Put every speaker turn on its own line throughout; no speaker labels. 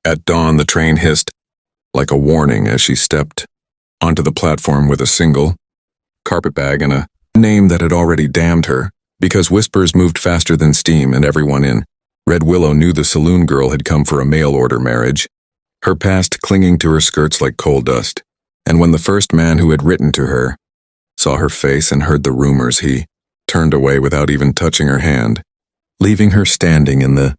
At dawn, the train hissed like a warning as she stepped onto the platform with a single carpetbag and a name that had already damned her, because whispers moved faster than steam and everyone in Red Willow knew the saloon girl had come for a mail-order marriage, her past clinging to her skirts like coal dust. And when the first man who had written to her saw her face and heard the rumors, he turned away without even touching her hand, leaving her standing in the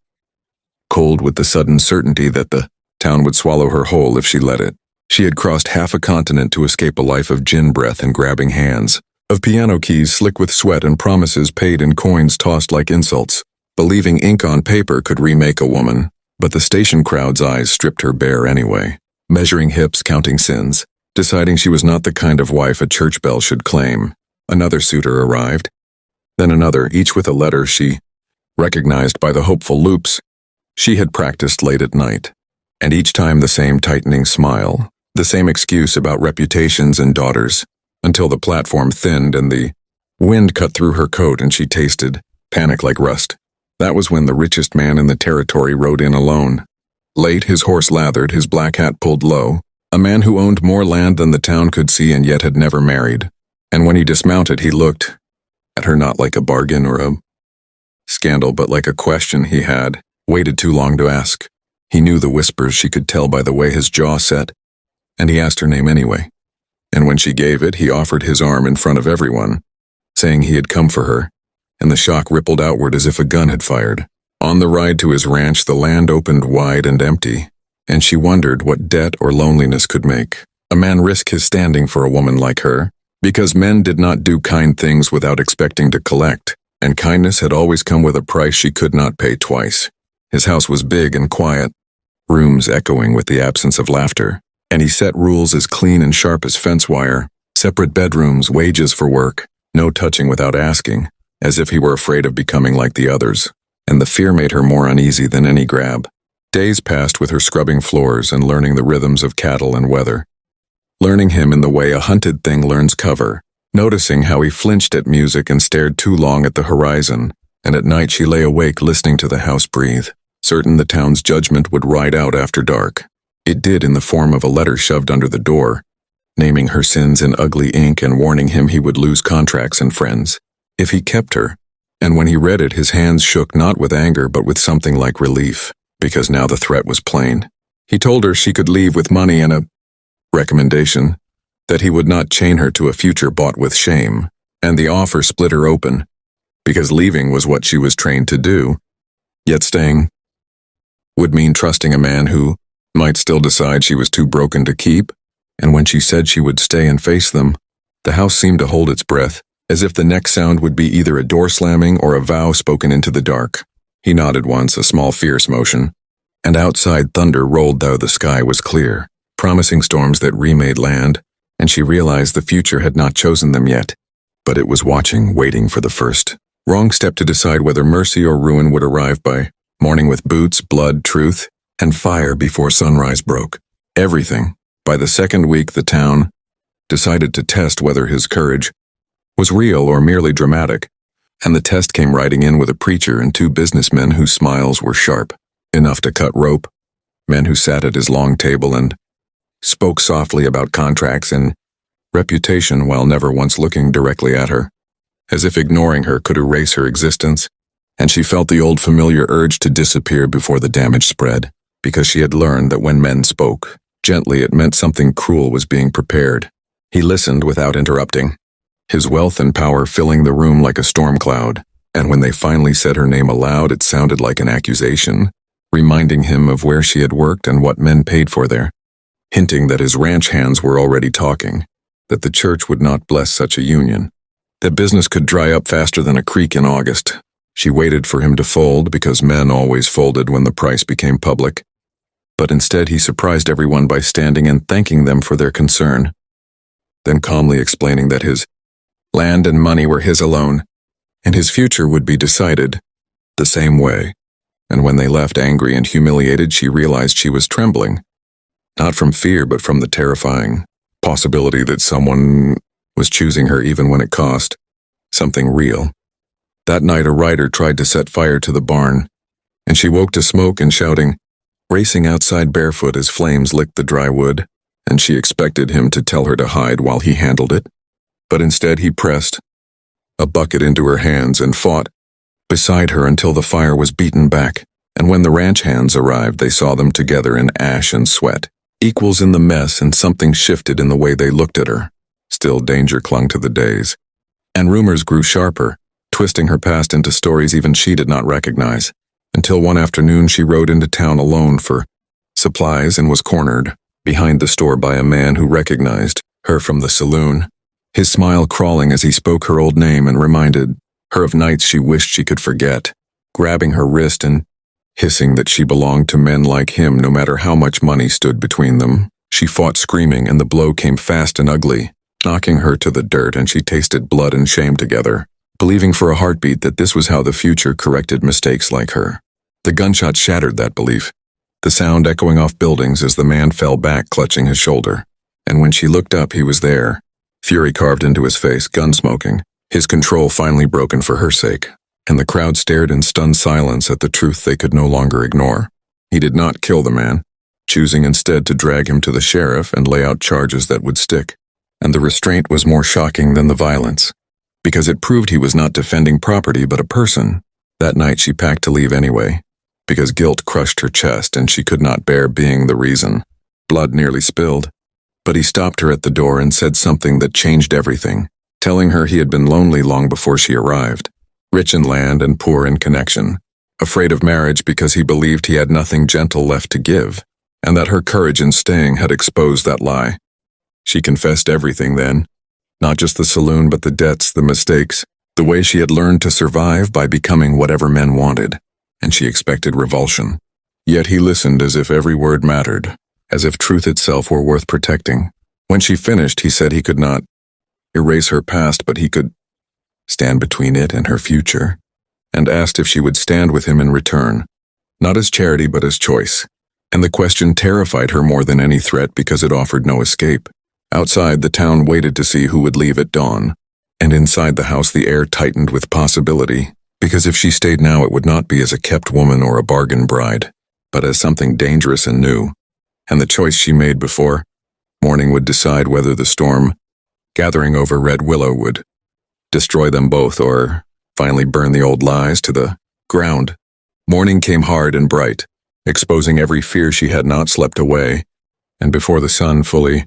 cold with the sudden certainty that the town would swallow her whole if she let it. She had crossed half a continent to escape a life of gin breath and grabbing hands, of piano keys slick with sweat and promises paid in coins tossed like insults, believing ink on paper could remake a woman. But the station crowd's eyes stripped her bare anyway, measuring hips, counting sins, deciding she was not the kind of wife a church bell should claim. Another suitor arrived, then another, each with a letter she recognized by the hopeful loops she had practiced late at night. And each time the same tightening smile, the same excuse about reputations and daughters, until the platform thinned and the wind cut through her coat and she tasted panic like rust. That was when the richest man in the territory rode in alone. Late, his horse lathered, his black hat pulled low, a man who owned more land than the town could see and yet had never married. And when he dismounted, he looked at her not like a bargain or a scandal, but like a question he had waited too long to ask. He knew the whispers, she could tell by the way his jaw set, and he asked her name anyway. And when she gave it, he offered his arm in front of everyone, saying he had come for her, and the shock rippled outward as if a gun had fired. On the ride to his ranch, the land opened wide and empty, and she wondered what debt or loneliness could make a man risk his standing for a woman like her, because men did not do kind things without expecting to collect, and kindness had always come with a price she could not pay twice. His house was big and quiet, rooms echoing with the absence of laughter, and he set rules as clean and sharp as fence wire, separate bedrooms, wages for work, no touching without asking, as if he were afraid of becoming like the others, and the fear made her more uneasy than any grab. Days passed with her scrubbing floors and learning the rhythms of cattle and weather, learning him in the way a hunted thing learns cover, noticing how he flinched at music and stared too long at the horizon, and at night she lay awake listening to the house breathe, certain the town's judgment would ride out after dark. It did in the form of a letter shoved under the door, naming her sins in ugly ink and warning him he would lose contracts and friends if he kept her. And when he read it, his hands shook not with anger but with something like relief, because now the threat was plain. He told her she could leave with money and a recommendation that he would not chain her to a future bought with shame, and the offer split her open, because leaving was what she was trained to do, yet staying would mean trusting a man who might still decide she was too broken to keep. And when she said she would stay and face them, the house seemed to hold its breath, as if the next sound would be either a door slamming or a vow spoken into the dark. He nodded once, a small fierce motion, and outside thunder rolled though the sky was clear, promising storms that remade land, and she realized the future had not chosen them yet, but it was watching, waiting for the first wrong step to decide whether mercy or ruin would arrive by morning with boots, blood, truth, and fire before sunrise broke. Everything. By the second week, the town decided to test whether his courage was real or merely dramatic, and the test came riding in with a preacher and two businessmen whose smiles were sharp enough to cut rope, men who sat at his long table and spoke softly about contracts and reputation while never once looking directly at her, as if ignoring her could erase her existence, and she felt the old familiar urge to disappear before the damage spread, because she had learned that when men spoke gently, it meant something cruel was being prepared. He listened without interrupting, his wealth and power filling the room like a storm cloud, and when they finally said her name aloud, it sounded like an accusation, reminding him of where she had worked and what men paid for there, hinting that his ranch hands were already talking, that the church would not bless such a union, that business could dry up faster than a creek in August. She waited for him to fold, because men always folded when the price became public, but instead he surprised everyone by standing and thanking them for their concern, then calmly explaining that his land and money were his alone, and his future would be decided the same way. And when they left angry and humiliated, she realized she was trembling, not from fear but from the terrifying possibility that someone was choosing her even when it cost something real. That night a rider tried to set fire to the barn, and she woke to smoke and shouting, racing outside barefoot as flames licked the dry wood, and she expected him to tell her to hide while he handled it. But instead he pressed a bucket into her hands and fought beside her until the fire was beaten back, and when the ranch hands arrived they saw them together in ash and sweat, equals in the mess, and something shifted in the way they looked at her. Still, danger clung to the days, and rumors grew sharper, twisting her past into stories even she did not recognize, until one afternoon she rode into town alone for supplies and was cornered behind the store by a man who recognized her from the saloon, his smile crawling as he spoke her old name and reminded her of nights she wished she could forget, grabbing her wrist and hissing that she belonged to men like him no matter how much money stood between them. She fought screaming, and the blow came fast and ugly, knocking her to the dirt, and she tasted blood and shame together, believing for a heartbeat that this was how the future corrected mistakes like her. The gunshot shattered that belief, the sound echoing off buildings as the man fell back clutching his shoulder, and when she looked up he was there, fury carved into his face, gun smoking, his control finally broken for her sake, and the crowd stared in stunned silence at the truth they could no longer ignore. He did not kill the man, choosing instead to drag him to the sheriff and lay out charges that would stick. And the restraint was more shocking than the violence, because it proved he was not defending property but a person. That night she packed to leave anyway, because guilt crushed her chest and she could not bear being the reason. Blood nearly spilled, but he stopped her at the door and said something that changed everything, telling her he had been lonely long before she arrived, rich in land and poor in connection, afraid of marriage because he believed he had nothing gentle left to give, and that her courage in staying had exposed that lie. She confessed everything then, not just the saloon but the debts, the mistakes, the way she had learned to survive by becoming whatever men wanted, and she expected revulsion. Yet he listened as if every word mattered, as if truth itself were worth protecting. When she finished, he said he could not erase her past, but he could stand between it and her future, and asked if she would stand with him in return, not as charity but as choice. And the question terrified her more than any threat because it offered no escape. Outside, the town waited to see who would leave at dawn, and inside the house the air tightened with possibility, because if she stayed now it would not be as a kept woman or a bargain bride, but as something dangerous and new. And the choice she made before morning would decide whether the storm gathering over Red Willow would destroy them both or finally burn the old lies to the ground. Morning came hard and bright, exposing every fear she had not slept away, and before the sun fully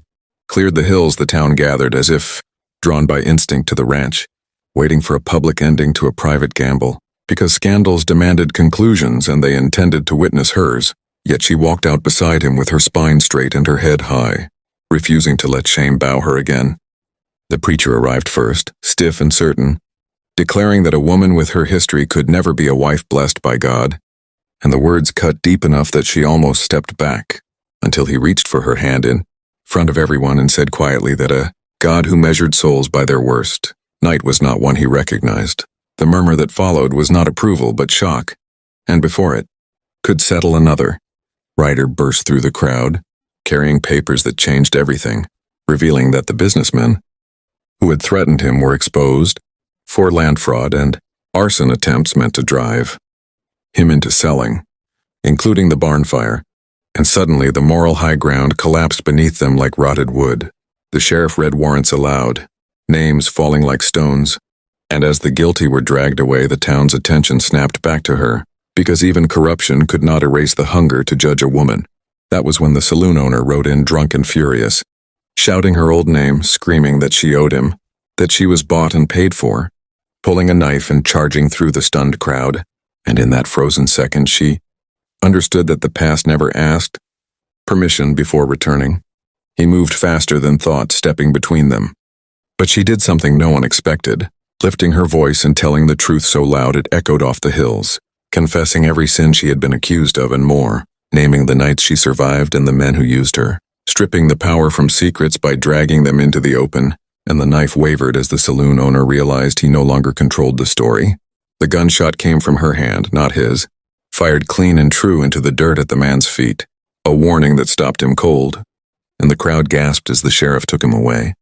cleared the hills the town gathered as if drawn by instinct to the ranch, waiting for a public ending to a private gamble, because scandals demanded conclusions and they intended to witness hers. Yet she walked out beside him with her spine straight and her head high, refusing to let shame bow her again. The preacher arrived first, stiff and certain, declaring that a woman with her history could never be a wife blessed by God, and the words cut deep enough that she almost stepped back, until he reached for her hand in front of everyone and said quietly that a God who measured souls by their worst night was not one he recognized. The murmur that followed was not approval but shock, and before it could settle another rider burst through the crowd, carrying papers that changed everything, revealing that the businessmen who had threatened him were exposed for land fraud and arson attempts meant to drive him into selling, including the barn fire, and suddenly the moral high ground collapsed beneath them like rotted wood. The sheriff read warrants aloud, names falling like stones, and as the guilty were dragged away the town's attention snapped back to her, because even corruption could not erase the hunger to judge a woman. That was when the saloon owner rode in drunk and furious, shouting her old name, screaming that she owed him, that she was bought and paid for, pulling a knife and charging through the stunned crowd, and in that frozen second she understood that the past never asked permission before returning. He moved faster than thought, stepping between them. But she did something no one expected, lifting her voice and telling the truth so loud it echoed off the hills, confessing every sin she had been accused of and more, naming the nights she survived and the men who used her, stripping the power from secrets by dragging them into the open, and the knife wavered as the saloon owner realized he no longer controlled the story. The gunshot came from her hand, not his, fired clean and true into the dirt at the man's feet, a warning that stopped him cold, and the crowd gasped as the sheriff took him away,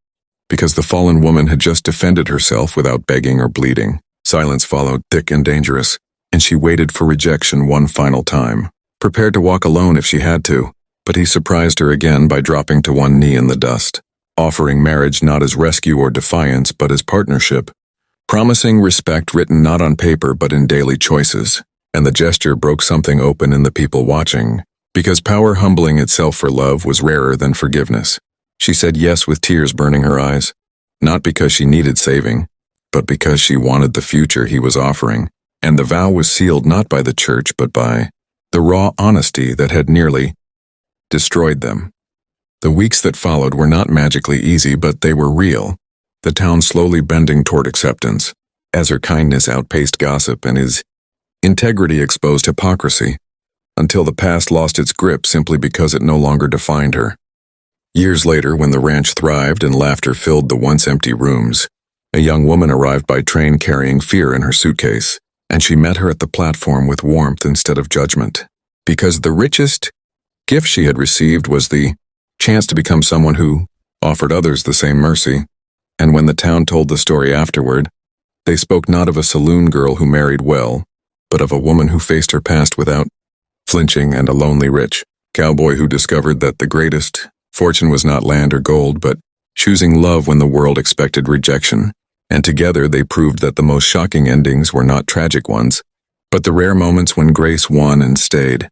because the fallen woman had just defended herself without begging or bleeding. Silence followed, thick and dangerous, and she waited for rejection one final time, prepared to walk alone if she had to, but he surprised her again by dropping to one knee in the dust, offering marriage not as rescue or defiance but as partnership, promising respect written not on paper but in daily choices, and the gesture broke something open in the people watching, because power humbling itself for love was rarer than forgiveness. She said yes with tears burning her eyes, not because she needed saving, but because she wanted the future he was offering, and the vow was sealed not by the church but by the raw honesty that had nearly destroyed them. The weeks that followed were not magically easy, but they were real, the town slowly bending toward acceptance, as her kindness outpaced gossip and his integrity exposed hypocrisy, until the past lost its grip simply because it no longer defined her. Years later, when the ranch thrived and laughter filled the once empty rooms, a young woman arrived by train carrying fear in her suitcase, and she met her at the platform with warmth instead of judgment, because the richest gift she had received was the chance to become someone who offered others the same mercy. And when the town told the story afterward, they spoke not of a saloon girl who married well, but of a woman who faced her past without flinching, and a lonely rich cowboy who discovered that the greatest fortune was not land or gold, but choosing love when the world expected rejection. And together they proved that the most shocking endings were not tragic ones, but the rare moments when grace won and stayed.